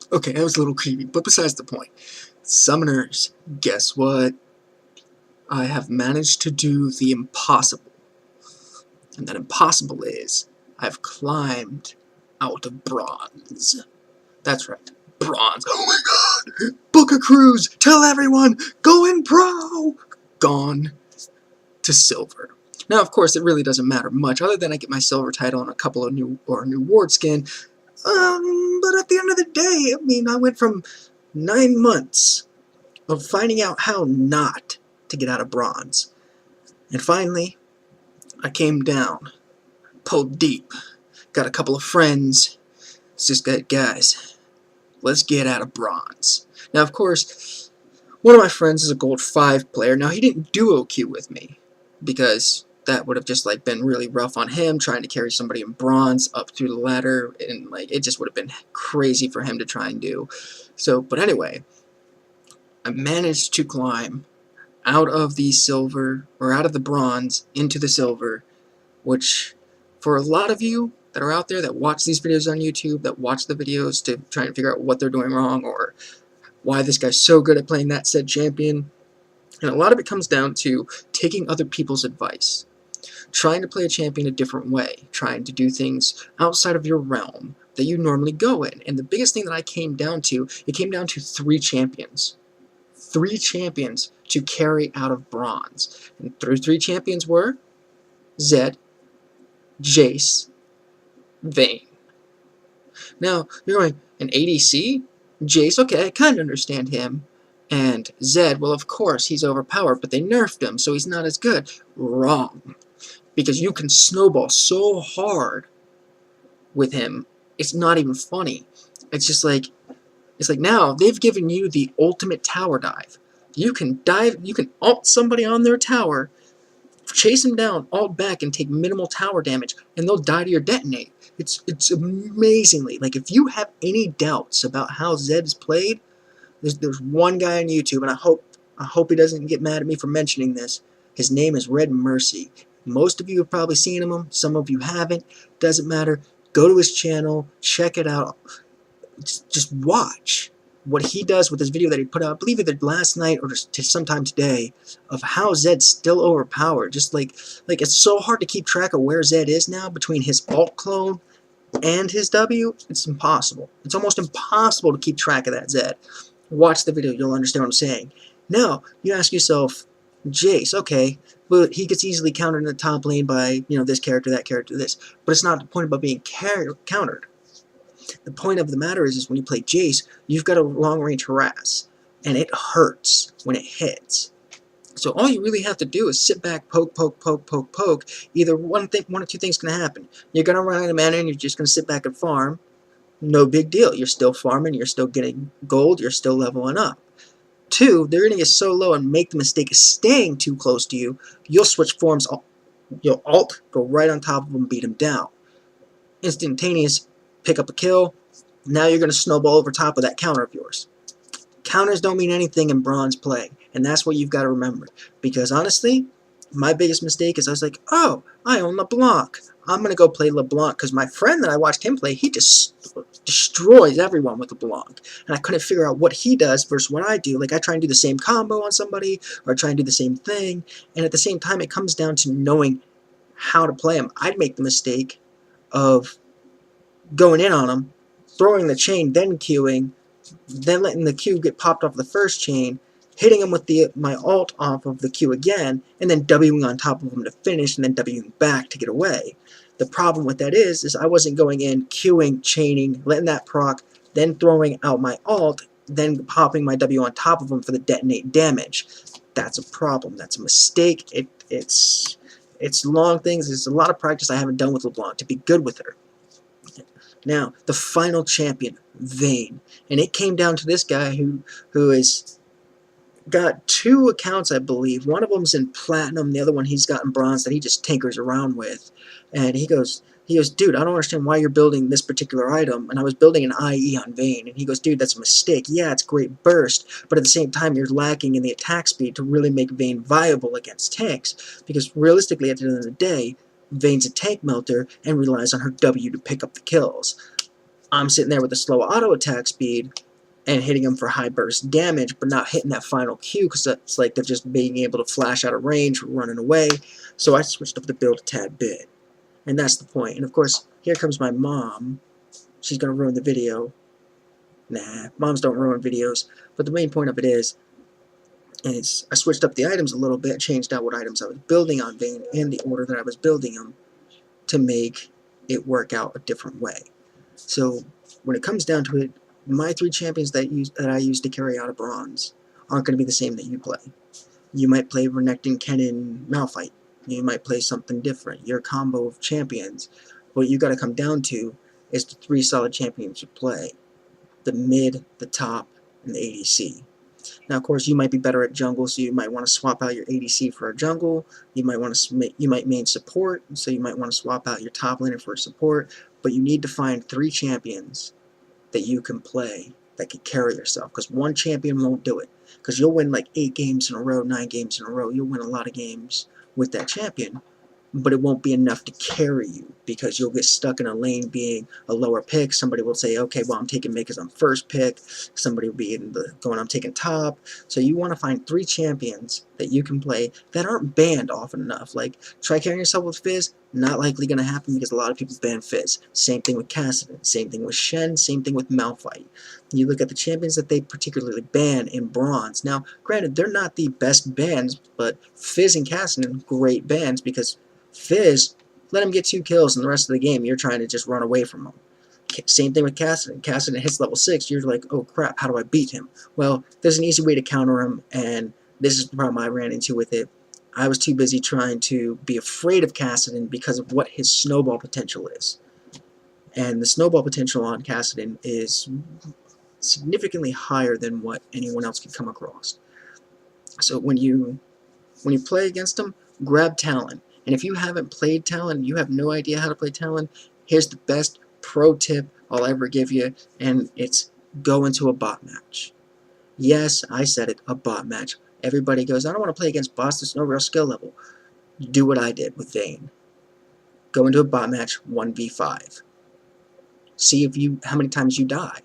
Okay, that was a little creepy, but besides the point. Summoners, guess what? I have managed to do the impossible. And that impossible is, I've climbed out of bronze. That's right, bronze. Oh my god! Book a cruise! Tell everyone! Going pro! Gone to silver. Now, of course, it really doesn't matter much, other than I get my silver title and a couple of new ward skin. But at the end of the day, I mean, I went from 9 months of finding out how not to get out of bronze. And finally, I came down, pulled deep, got a couple of friends. It's just that, guys, let's get out of bronze. Now, of course, one of my friends is a gold 5 player. Now, he didn't duo queue with me, because that would have just like been really rough on him, trying to carry somebody in bronze up through the ladder, and like it just would have been crazy for him to try and do. So, but anyway, I managed to climb out of the silver, or out of the bronze into the silver, which for a lot of you that are out there that watch these videos on YouTube, that watch the videos to try and figure out what they're doing wrong or why this guy's so good at playing that said champion, and a lot of it comes down to taking other people's advice. Trying to play a champion a different way, trying to do things outside of your realm that you normally go in. And the biggest thing that I came down to, it came down to 3 champions. 3 champions to carry out of bronze. And those 3 champions were Zed, Jace, Vayne. Now, you're going, an ADC? Jace, okay, I kind of understand him. And Zed, well, of course, he's overpowered, but they nerfed him, so he's not as good. Wrong. Because you can snowball so hard with him, it's not even funny. It's just like, it's like now they've given you the ultimate tower dive. You can dive, you can ult somebody on their tower, chase them down, ult back, and take minimal tower damage, and they'll die to your detonate. It's amazingly, like if you have any doubts about how Zed is played, there's one guy on YouTube, and I hope he doesn't get mad at me for mentioning this. His name is Red Mercy. Most of you have probably seen him, some of you haven't, doesn't matter. Go to his channel, check it out. Just watch what he does with this video that he put out, I believe either last night or sometime today, of how Zed's still overpowered. Just like it's so hard to keep track of where Zed is now between his alt clone and his W. It's impossible. It's almost impossible to keep track of that Zed. Watch the video, you'll understand what I'm saying. Now, you ask yourself, Jace, okay, but he gets easily countered in the top lane by, you know, this character, that character, this. But it's not the point about being countered. The point of the matter is when you play Jace, you've got a long-range harass, and it hurts when it hits. So all you really have to do is sit back, poke, poke, poke, poke, poke. Either one or two things going to happen. You're going to run out of mana and you're just going to sit back and farm. No big deal. You're still farming, you're still getting gold, you're still leveling up. 2, they're going to get so low and make the mistake of staying too close to you, you'll switch forms, you'll ult, go right on top of them, beat them down. Instantaneous, pick up a kill, now you're going to snowball over top of that counter of yours. Counters don't mean anything in bronze play, and that's what you've got to remember. Because honestly, my biggest mistake is I was like, oh, I own LeBlanc. I'm going to go play LeBlanc because my friend that I watched him play, he just destroys everyone with LeBlanc. And I couldn't figure out what he does versus what I do. Like, I try and do the same combo on somebody, or I try and do the same thing. And at the same time, it comes down to knowing how to play him. I'd make the mistake of going in on him, throwing the chain, then queuing, then letting the Q get popped off the first chain, hitting him with my ult off of the Q again, and then Wing on top of him to finish, and then Wing back to get away. The problem with that is I wasn't going in, queuing, chaining, letting that proc, then throwing out my ult, then popping my W on top of him for the detonate damage. That's a problem. That's a mistake. It's long things. There's a lot of practice I haven't done with LeBlanc to be good with her. Now, the final champion, Vayne. And it came down to this guy who has got 2 accounts, I believe. One of them's in platinum, the other one he's got in bronze that he just tinkers around with. And he goes, dude, I don't understand why you're building this particular item. And I was building an IE on Vayne. And he goes, dude, that's a mistake. Yeah, it's great burst, but at the same time, you're lacking in the attack speed to really make Vayne viable against tanks. Because realistically, at the end of the day, Vayne's a tank melter and relies on her W to pick up the kills. I'm sitting there with a slow auto attack speed and hitting them for high burst damage, but not hitting that final Q because that's like they're just being able to flash out of range, running away. So I switched up the build a tad bit. And that's the point. And of course, here comes my mom. She's going to ruin the video. Nah, moms don't ruin videos. But the main point of it is I switched up the items a little bit, changed out what items I was building on Vayne and the order that I was building them to make it work out a different way. So when it comes down to it, my 3 champions that I use to carry out a bronze aren't going to be the same that you play. You might play Renekton, Kennen, Malphite. You might play something different. Your combo of champions. What you got to come down to is the 3 solid champions you play. The mid, the top, and the ADC. Now, of course, you might be better at jungle, so you might want to swap out your ADC for a jungle. You might main support, so you might want to swap out your top laner for a support. But you need to find 3 champions that you can play that can carry yourself, because one champion won't do it. Because you'll win like 8 games in a row, 9 games in a row. You'll win a lot of games with that champion, but it won't be enough to carry you, because you'll get stuck in a lane being a lower pick. Somebody will say, okay, well, I'm taking mid because I'm first pick. Somebody will be in the going, I'm taking top. So you want to find 3 champions that you can play that aren't banned often enough. Like, try carrying yourself with Fizz, not likely going to happen because a lot of people ban Fizz. Same thing with Kassadin, same thing with Shen, same thing with Malphite. You look at the champions that they particularly ban in bronze. Now, granted, they're not the best bans, but Fizz and Kassadin, great bans, because Fizz, let him get 2 kills in the rest of the game, you're trying to just run away from him. Same thing with Kassadin. Kassadin hits level 6, you're like, oh crap, how do I beat him? Well, there's an easy way to counter him, and this is the problem I ran into with it. I was too busy trying to be afraid of Kassadin because of what his snowball potential is. And the snowball potential on Kassadin is significantly higher than what anyone else could come across. So when you play against him, grab Talon. And if you haven't played Talon, you have no idea how to play Talon, here's the best pro tip I'll ever give you, and it's go into a bot match. Yes, I said it, a bot match. Everybody goes, I don't want to play against bots, there's no real skill level. Do what I did with Vayne. Go into a bot match, 1v5. See how many times you die.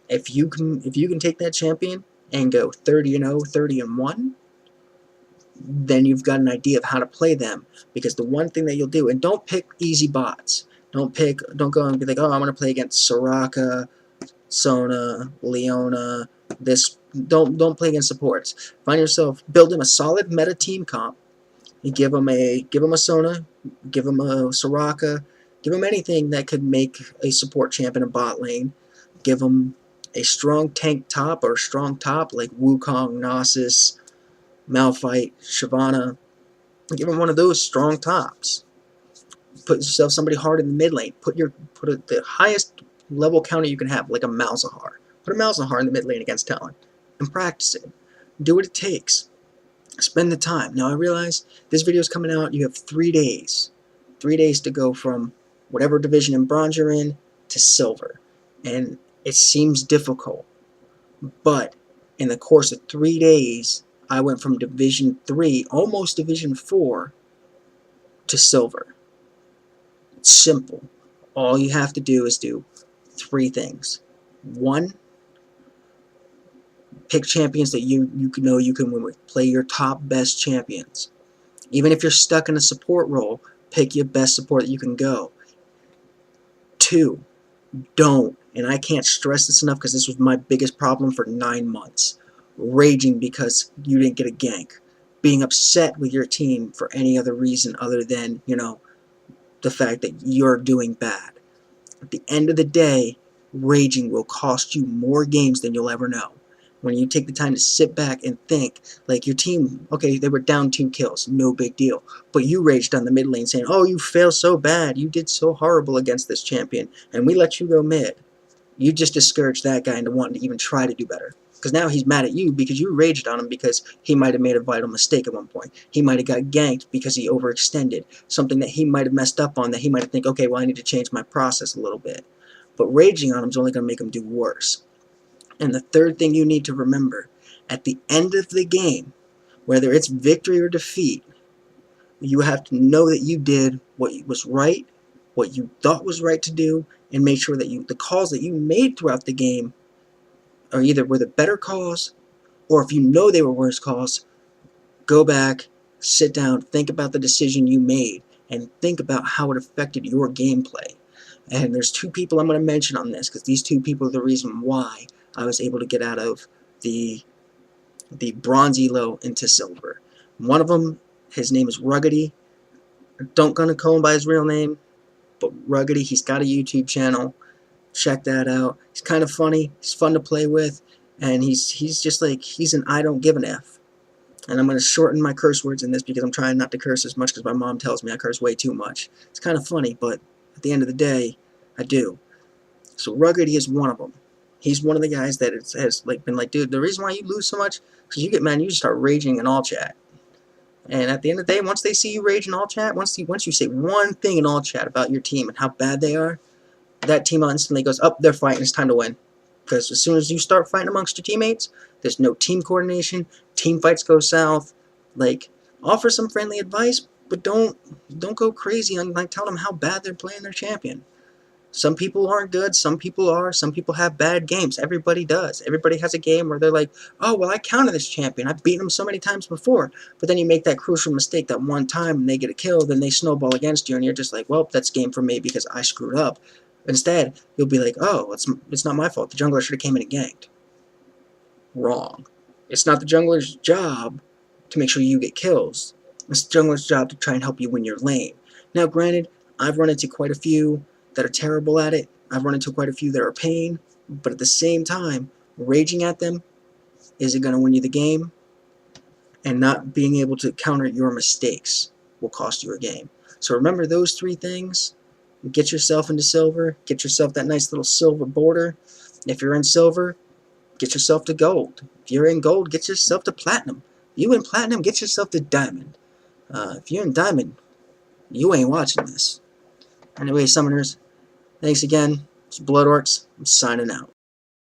If you can take that champion and go 30-0, 30-1, then you've got an idea of how to play them. Because the one thing that you'll do, and don't pick easy bots. Don't go and be like, oh, I'm going to play against Soraka, Sona, Leona, this. Don't play against supports. Find yourself, build them a solid meta team comp. You give them a Sona, give them a Soraka, give them anything that could make a support champ in a bot lane. Give them a strong tank top or strong top like Wukong, Nasus, Malphite, Shyvana. Give them one of those strong tops. Put yourself somebody hard in the mid lane. Put the highest level counter you can have, like a Malzahar. Put a Malzahar in the mid lane against Talon and practice it. Do what it takes. Spend the time. Now I realize this video is coming out. You have 3 days. 3 days to go from whatever division in bronze you're in to silver. And it seems difficult. But in the course of 3 days, I went from Division 3, almost Division 4, to silver. It's simple. All you have to do is do 3 things. 1, pick champions that you know you can win with. Play your top best champions. Even if you're stuck in a support role, pick your best support that you can go. 2, don't, and I can't stress this enough because this was my biggest problem for 9 months, raging because you didn't get a gank. Being upset with your team for any other reason other than, the fact that you're doing bad. At the end of the day, raging will cost you more games than you'll ever know. When you take the time to sit back and think, like your team, okay, they were down 2 kills, no big deal. But you raged on the mid lane saying, oh, you failed so bad, you did so horrible against this champion, and we let you go mid. You just discouraged that guy into wanting to even try to do better. Because now he's mad at you because you raged on him because he might have made a vital mistake at one point. He might have got ganked because he overextended. Something that he might have messed up on that he might have think, okay, well, I need to change my process a little bit. But raging on him is only going to make him do worse. And the third thing you need to remember, at the end of the game, whether it's victory or defeat, You have to know that you did what was right, what you thought was right to do, and make sure that the calls that you made throughout the game are either were the better calls, or if you know they were worse calls, go back, sit down, think about the decision you made, and think about how it affected your gameplay. And there's two people I'm going to mention on this, because these two people are the reason why I was able to get out of the bronze elo into silver. One of them, his name is Ruggedy. Don't gonna call him by his real name, but Ruggedy, he's got a YouTube channel. Check that out. He's kind of funny. He's fun to play with, and he's just like, he's an I don't give an F. And I'm going to shorten my curse words in this because I'm trying not to curse as much because my mom tells me I curse way too much. It's kind of funny, but at the end of the day, I do. So Ruggedy is one of them. He's one of the guys that has been like, dude, the reason why you lose so much is because you get mad and you just start raging in all chat. And at the end of the day, once they see you rage in all chat, once you say one thing in all chat about your team and how bad they are, that team instantly goes, oh, they're fighting, it's time to win. Because as soon as you start fighting amongst your teammates, there's no team coordination, team fights go south. Like, offer some friendly advice, but don't go crazy on like telling them how bad they're playing their champion. Some people aren't good, some people are, some people have bad games. Everybody does. Everybody has a game where they're like, oh, well, I counter this champion. I've beaten him so many times before. But then you make that crucial mistake that one time and they get a kill, then they snowball against you, and you're just like, well, that's game for me because I screwed up. Instead, you'll be like, oh, it's not my fault. The jungler should have came in and ganked. Wrong. It's not the jungler's job to make sure you get kills. It's the jungler's job to try and help you win your lane. Now, granted, I've run into quite a few that are terrible at it. I've run into quite a few that are a pain. But at the same time, raging at them isn't going to win you the game. And not being able to counter your mistakes will cost you a game. So remember those three things. Get yourself into silver. Get yourself that nice little silver border. If you're in silver, get yourself to gold. If you're in gold, get yourself to platinum. If you in platinum, get yourself to diamond. If you're in diamond, you ain't watching this. Anyway, Summoners, thanks again. It's Blood Orcs. I'm signing out.